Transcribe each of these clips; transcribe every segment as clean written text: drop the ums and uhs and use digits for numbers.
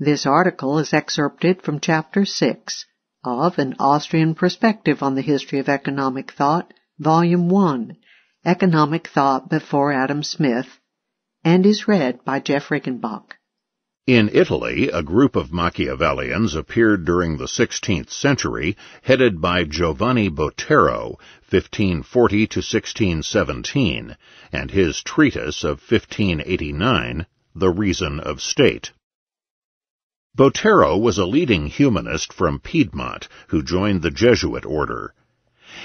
This article is excerpted from Chapter 6 of An Austrian Perspective on the History of Economic Thought, Volume 1, Economic Thought Before Adam Smith, and is read by Jeff Riggenbach. In Italy, a group of Machiavellians appeared during the 16th century, headed by Giovanni Botero, 1540 to 1617, and his treatise of 1589, The Reason of State. Botero was a leading humanist from Piedmont who joined the Jesuit order.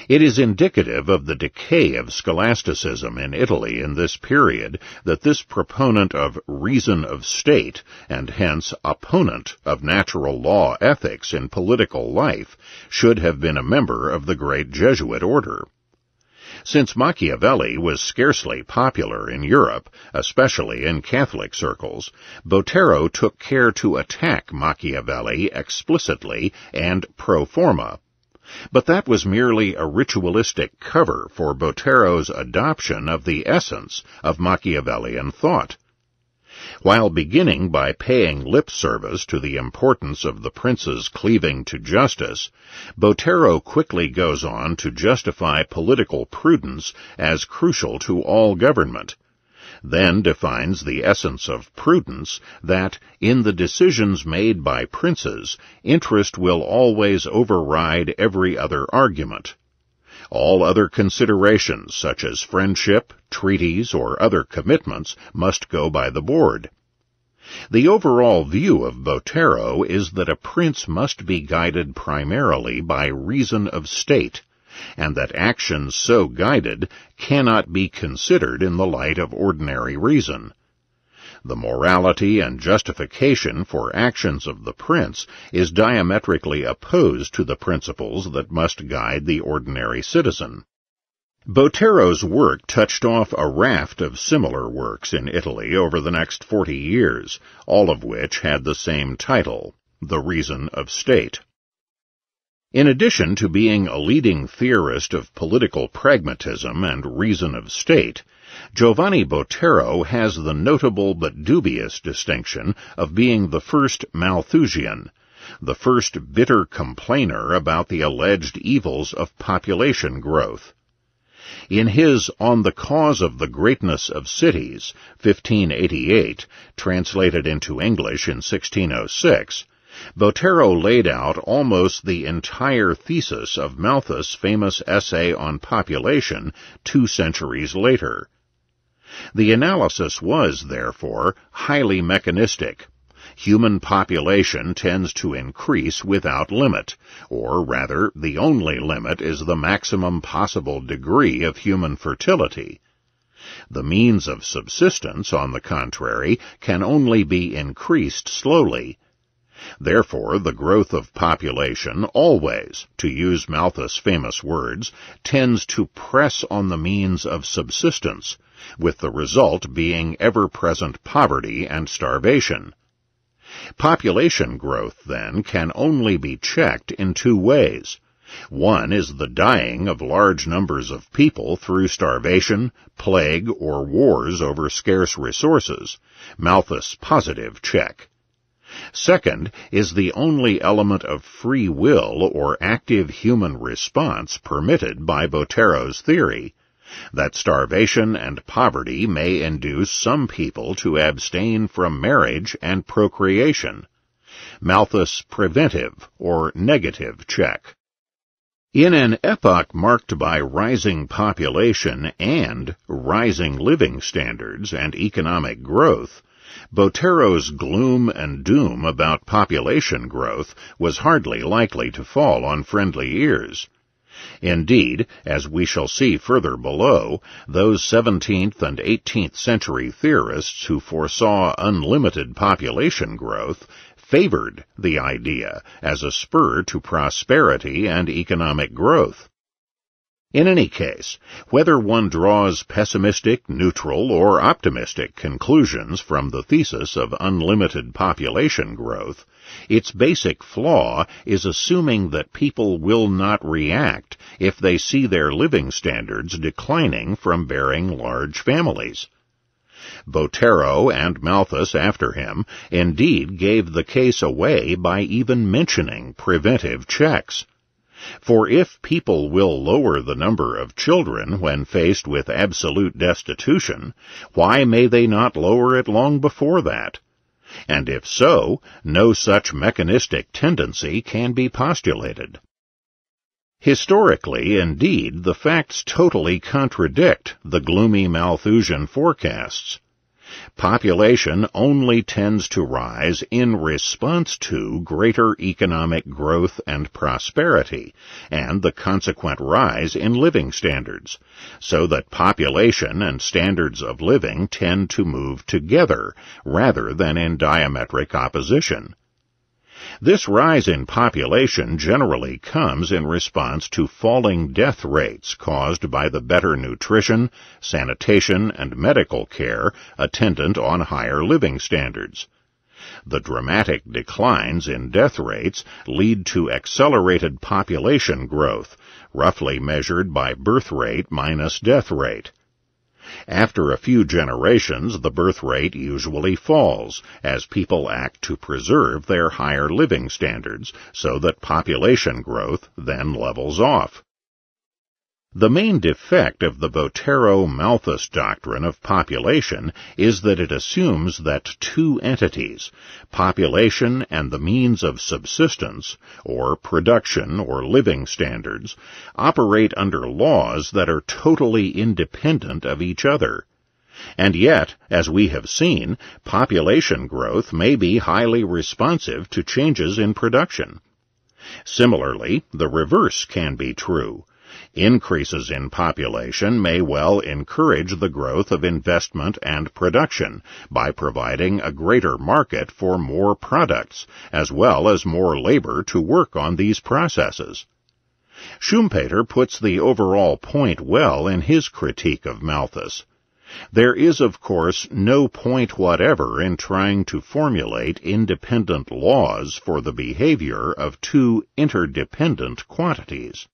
It is indicative of the decay of scholasticism in Italy in this period that this proponent of reason of state, and hence opponent of natural law ethics in political life, should have been a member of the great Jesuit order. Since Machiavelli was scarcely popular in Europe, especially in Catholic circles, Botero took care to attack Machiavelli explicitly and pro forma. But that was merely a ritualistic cover for Botero's adoption of the essence of Machiavellian thought. While beginning by paying lip service to the importance of the prince's cleaving to justice, Botero quickly goes on to justify political prudence as crucial to all government, then defines the essence of prudence that, in the decisions made by princes, interest will always override every other argument. All other considerations, such as friendship, treaties, or other commitments, must go by the board. The overall view of Botero is that a prince must be guided primarily by reason of state, and that actions so guided cannot be considered in the light of ordinary reason. The morality and justification for actions of the prince is diametrically opposed to the principles that must guide the ordinary citizen. Botero's work touched off a raft of similar works in Italy over the next 40 years, all of which had the same title, The Reason of State. In addition to being a leading theorist of political pragmatism and reason of state, Giovanni Botero has the notable but dubious distinction of being the first Malthusian, the first bitter complainer about the alleged evils of population growth. In his On the Cause of the Greatness of Cities, 1588, translated into English in 1606, Botero laid out almost the entire thesis of Malthus' famous essay on population 2 centuries later. The analysis was, therefore, highly mechanistic. Human population tends to increase without limit, or rather, the only limit is the maximum possible degree of human fertility. The means of subsistence, on the contrary, can only be increased slowly. Therefore, the growth of population always, to use Malthus' famous words, tends to press on the means of subsistence, with the result being ever-present poverty and starvation. Population growth, then, can only be checked in 2 ways. One is the dying of large numbers of people through starvation, plague, or wars over scarce resources, Malthus' positive check. Second is the only element of free will or active human response permitted by Botero's theory, that starvation and poverty may induce some people to abstain from marriage and procreation, Malthus' preventive or negative check. In an epoch marked by rising population and rising living standards and economic growth, Botero's gloom and doom about population growth was hardly likely to fall on friendly ears. Indeed, as we shall see further below, those 17th and 18th century theorists who foresaw unlimited population growth favored the idea as a spur to prosperity and economic growth. In any case, whether one draws pessimistic, neutral, or optimistic conclusions from the thesis of unlimited population growth, its basic flaw is assuming that people will not react if they see their living standards declining from bearing large families. Botero and Malthus after him indeed gave the case away by even mentioning preventive checks. For if people will lower the number of children when faced with absolute destitution, why may they not lower it long before that? And if so, no such mechanistic tendency can be postulated. Historically, indeed, the facts totally contradict the gloomy Malthusian forecasts. Population only tends to rise in response to greater economic growth and prosperity, and the consequent rise in living standards, so that population and standards of living tend to move together rather than in diametric opposition. This rise in population generally comes in response to falling death rates caused by the better nutrition, sanitation, and medical care attendant on higher living standards. The dramatic declines in death rates lead to accelerated population growth, roughly measured by birth rate minus death rate. After a few generations, the birth rate usually falls, as people act to preserve their higher living standards, so that population growth then levels off. The main defect of the Botero-Malthus doctrine of population is that it assumes that two entities, population and the means of subsistence, or production or living standards, operate under laws that are totally independent of each other. And yet, as we have seen, population growth may be highly responsive to changes in production. Similarly, the reverse can be true. Increases in population may well encourage the growth of investment and production by providing a greater market for more products, as well as more labor to work on these processes. Schumpeter puts the overall point well in his critique of Malthus. There is, of course, no point whatever in trying to formulate independent laws for the behavior of two interdependent quantities.